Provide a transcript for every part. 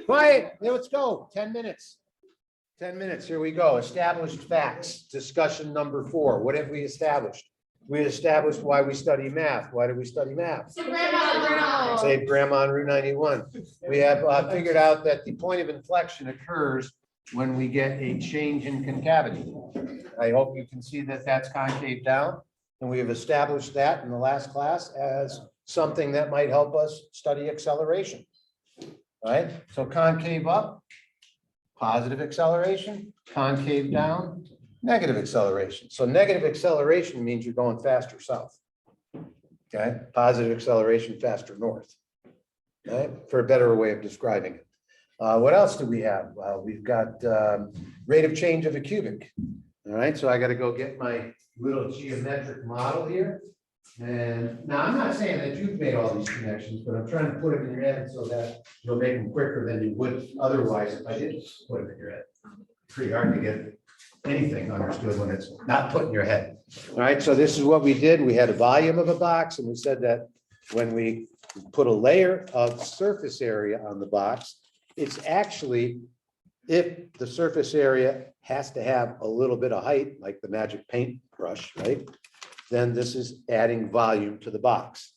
Quiet, let's go, 10 minutes. 10 minutes, here we go. Established facts, discussion number 4. What have we established? We established why we study math. Why do we study math? Save grandma on Route 91. We have figured out that the point of inflection occurs when we get a change in concavity. I hope you can see that that's concave down. And we have established that in the last class as something that might help us study acceleration. Right? So concave up, positive acceleration, concave down, negative acceleration. So negative acceleration means you're going faster south. Okay, positive acceleration faster north. Okay, for a better way of describing it. What else do we have? We've got rate of change of a cubic. All right, so I got to go get my little geometric model here. And now I'm not saying that you've made all these connections, but I'm trying to put it in your head so that you'll make them quicker than you would otherwise if I didn't put it in your head. Pretty hard to get anything understood when it's not put in your head. All right, so this is what we did. We had a volume of a box, and we said that when we put a layer of surface area on the box, it's actually, if the surface area has to have a little bit of height, like the magic paintbrush, right? Then this is adding volume to the box.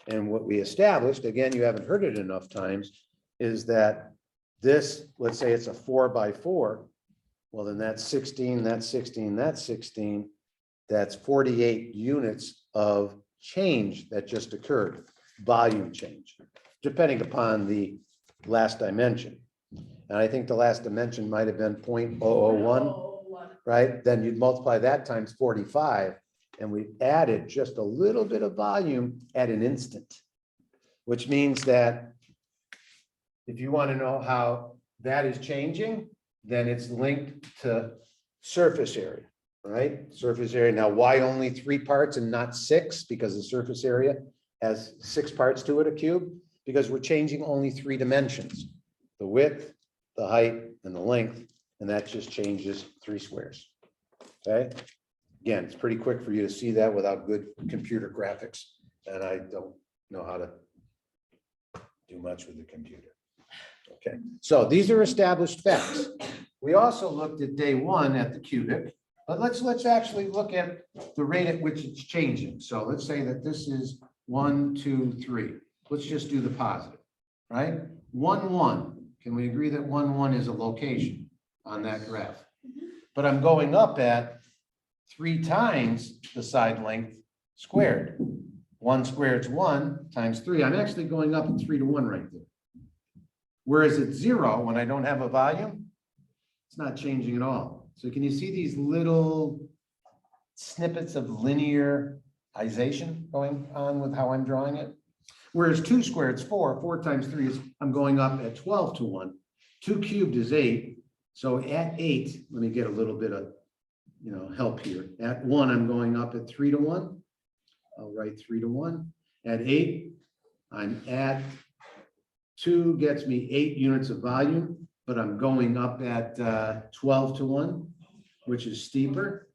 And what we established, again, you haven't heard it enough times, is that this, let's say it's a 4 by 4. Well, then that's 16, that's 16, that's 16. That's 48 units of change that just occurred, volume change, depending upon the last dimension. And I think the last dimension might have been 0.001, right? Then you'd multiply that times 45. And we added just a little bit of volume at an instant, which means that if you want to know how that is changing, then it's linked to surface area, right? Surface area. Now, why only 3 parts and not 6? Because the surface area has 6 parts to it, a cube, because we're changing only 3 dimensions, the width, the height, and the length, and that just changes 3 squares, okay? Again, it's pretty quick for you to see that without good computer graphics, and I don't know how to do much with the computer. Okay, so these are established facts. We also looked at day 1 at the cubic, but let's actually look at the rate at which it's changing. So let's say that this is 1, 2, 3. Let's just do the positive, right? 1, 1. Can we agree that 1, 1 is a location on that graph? But I'm going up at 3 times the side length squared. 1 squared is 1 times 3. I'm actually going up at 3 to 1 right there. Whereas at 0, when I don't have a volume, it's not changing at all. So can you see these little snippets of linearization going on with how I'm drawing it? Whereas 2 squared is 4. 4 times 3 is, I'm going up at 12 to 1. 2 cubed is 8. So at 8, let me get a little bit of help here. At 1, I'm going up at 3 to 1. I'll write 3 to 1. At 8, I'm at 2 gets me 8 units of volume, but I'm going up at 12 to 1, which is steeper,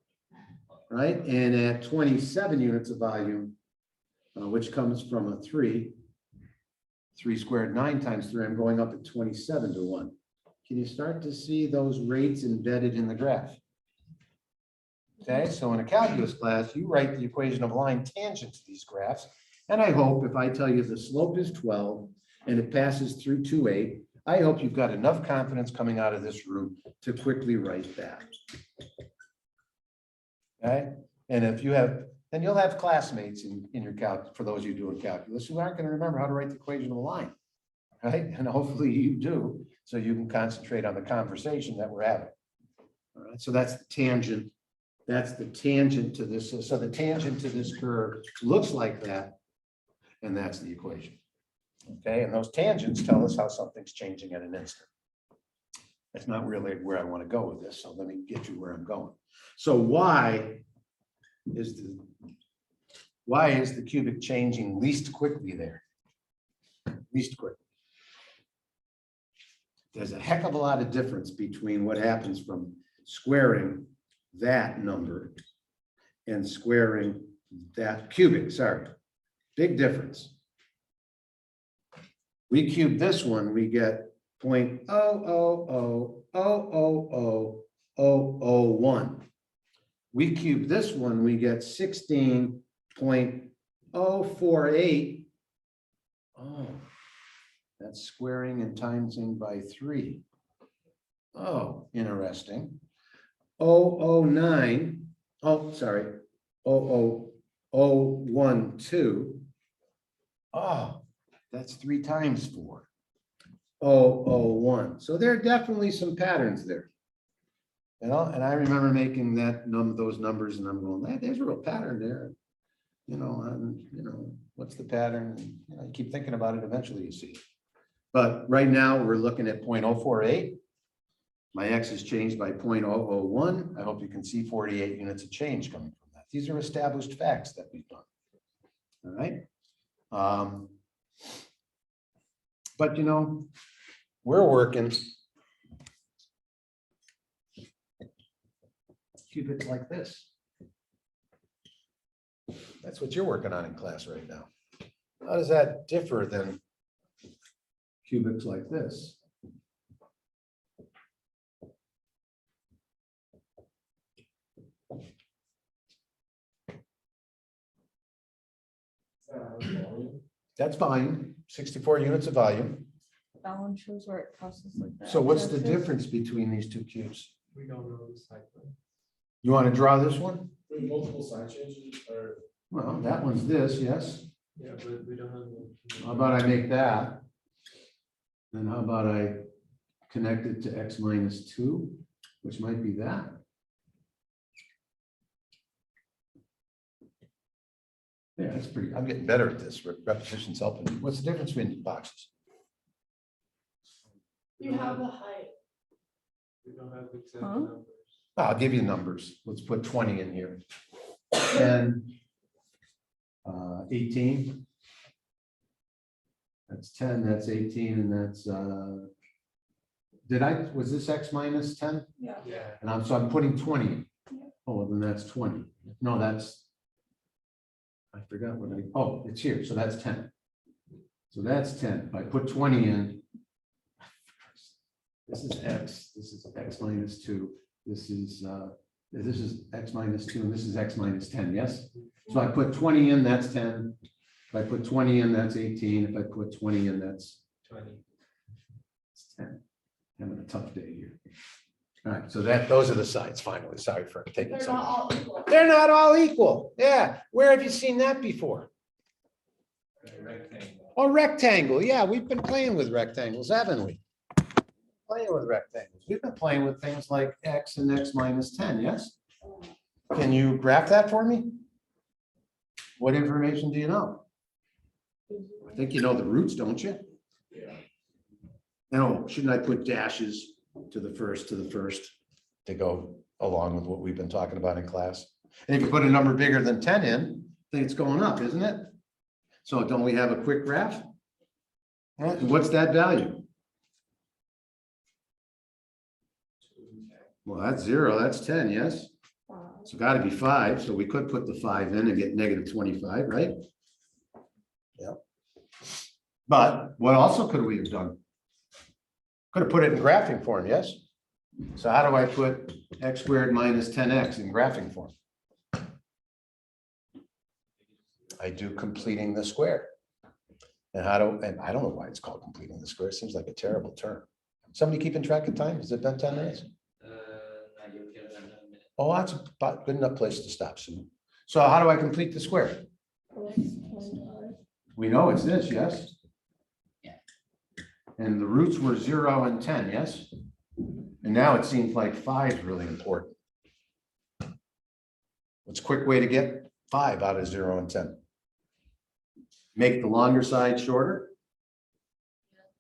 right? And at 27 units of volume, which comes from a 3 squared, 9 times 3, I'm going up at 27 to 1. Can you start to see those rates embedded in the graph? Okay, so in a calculus class, you write the equation of a line tangent to these graphs. And I hope if I tell you the slope is 12 and it passes through 2, 8, I hope you've got enough confidence coming out of this room to quickly write that. Okay, and if you have, then you'll have classmates in your calc, for those of you doing calculus, who aren't going to remember how to write the equation of a line, right? And hopefully you do, so you can concentrate on the conversation that we're having. All right, so that's the tangent. That's the tangent to this. So the tangent to this curve looks like that, and that's the equation. Okay, and those tangents tell us how something's changing at an instant. That's not really where I want to go with this, so let me get you where I'm going. So why is the cubic changing least quickly there? Least quickly. There's a heck of a lot of difference between what happens from squaring that number and squaring that cubic, sorry, big difference. We cube this one, we get .000000001. We cube this one, we get 16.048. Oh, that's squaring and timesing by 3. Oh, interesting. 009. Oh, sorry. 00012. Oh, that's 3 times 4. 001. So there are definitely some patterns there. You know, and I remember making those numbers, and I'm going, there's a real pattern there. You know, what's the pattern? And, you keep thinking about it, eventually you see it. But right now, we're looking at 0.048. My X is changed by 0.001. I hope you can see 48 units of change coming from that. These are established facts that we've done. All right. But we're working cubics like this. That's what you're working on in class right now. How does that differ than cubics like this? That's volume, 64 units of volume. That one shows where it crosses like that. So what's the difference between these two cubes? We don't know the cycle. You want to draw this one? With multiple side changes or, Well, that one's this, yes. yeah, but we don't have. How about I make that? And how about I connect it to X minus 2, which might be that? Yeah, that's pretty, I'm getting better at this. Repetition's helping me. What's the difference between the boxes? You have the height. We don't have exact Huh? numbers. I'll give you numbers. Let's put 20 in here. 10, 18. That's 10, that's 18, and that's, was this X minus 10? Yeah. Yeah. And I'm putting 20 in. Yeah. Oh, then that's 20. No, I forgot what it's here, so that's 10. So that's 10. If I put 20 in, this is X minus 2. This is X minus 2, and this is X minus 10, yes? So I put 20 in, that's 10. If I put 20 in, that's 18. If I put 20 in, that's 20. 10. Having a tough day here. All right, so those are the sides finally. Sorry for taking They're some. not all equal. They're not all equal. Yeah. Where have you seen that before? Rectangle. Oh, rectangle. Yeah, we've been playing with rectangles, haven't we? Playing with rectangles. We've been playing with things like X and X minus 10, yes? Can you graph that for me? What information do you know? I think you know the roots, don't you? Yeah. No, shouldn't I put dashes to the first to go along with what we've been talking about in class? And if you put a number bigger than 10 in, then it's going up, isn't it? So don't we have a quick graph? And what's that value? Well, that's 0, that's 10, yes? So got to be 5, so we could put the 5 in and get negative 25, right? Yeah. But what also could we have done? Could have put it in graphing form, yes? So how do I put x squared minus 10x in graphing form? I do completing the square. And I don't know why it's called completing the square. It seems like a terrible term. Somebody keeping track of time? Has it been 10 minutes? Oh, that's about good enough place to stop soon. So how do I complete the square? We know it's this, yes? Yeah. And the roots were 0 and 10, yes? And now it seems like 5 is really important. What's a quick way to get 5 out of 0 and 10? Make the longer side shorter,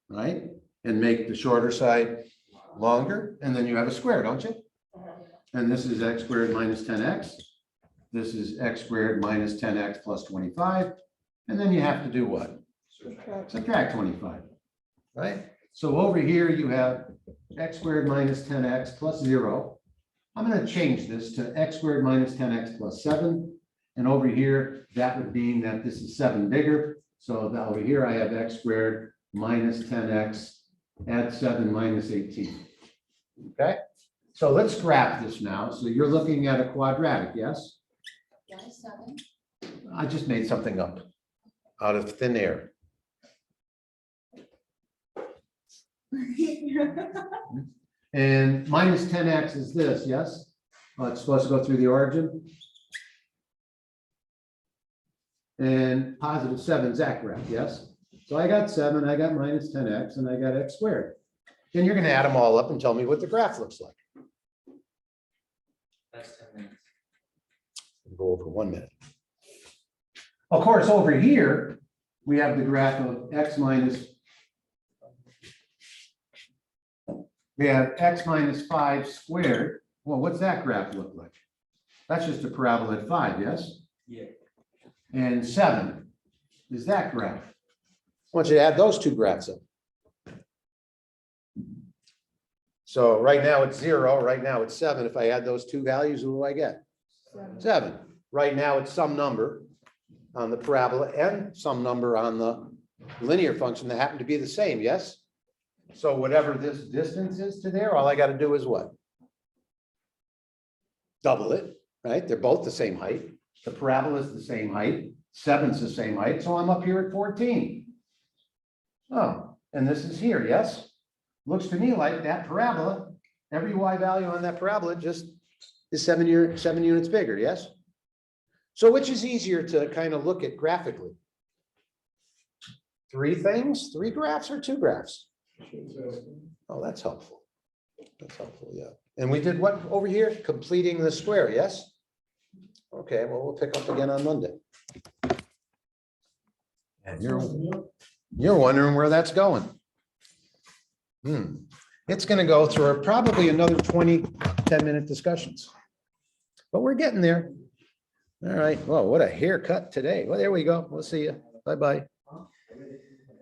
right? And make the shorter side longer, and then you have a square, don't you? And this is x squared minus 10x. This is x squared minus 10x plus 25. And then you have to do what? Subtract 25, right? So over here you have x squared minus 10x plus 0. I'm going to change this to x squared minus 10x plus 7. And over here, that would mean that this is 7 bigger. So that over here I have x squared minus 10x add 7 minus 18. Okay, so let's graph this now. So you're looking at a quadratic, yes? Why 7? I just made something up out of thin air. And minus 10x is this, yes? Oh, it's supposed to go through the origin. And positive 7 is that graph, yes? So I got 7, I got minus 10x, and I got x squared. Then you're going to add them all up and tell me what the graph looks like. That's 10 minutes. Go over 1 minute. Of course, over here, we have the graph of x minus. We have x minus 5 squared. Well, what's that graph look like? That's just a parabola at 5, yes? Yeah. And 7 is that graph. I want you to add those two graphs up. So right now it's 0, right now it's 7. If I add those two values, what do I get? 7. Right now it's some number on the parabola and some number on the linear function that happen to be the same, yes? So whatever this distance is to there, all I got to do is what? Double it, right? They're both the same height. The parabola is the same height. 7's the same height, so I'm up here at 14. Oh, and this is here, yes? Looks to me like that parabola, every y value on that parabola just is 7 units bigger, yes? So which is easier to kind of look at graphically? 3 things, 3 graphs or 2 graphs? Oh, that's helpful. That's helpful, yeah. And we did what over here? Completing the square, yes? Okay, well, we'll pick up again on Monday. And you're wondering where that's going. It's going to go through probably another 20, 10-minute discussions. But we're getting there. All right. Well, what a haircut today. Well, there we go. We'll see you. Bye-bye.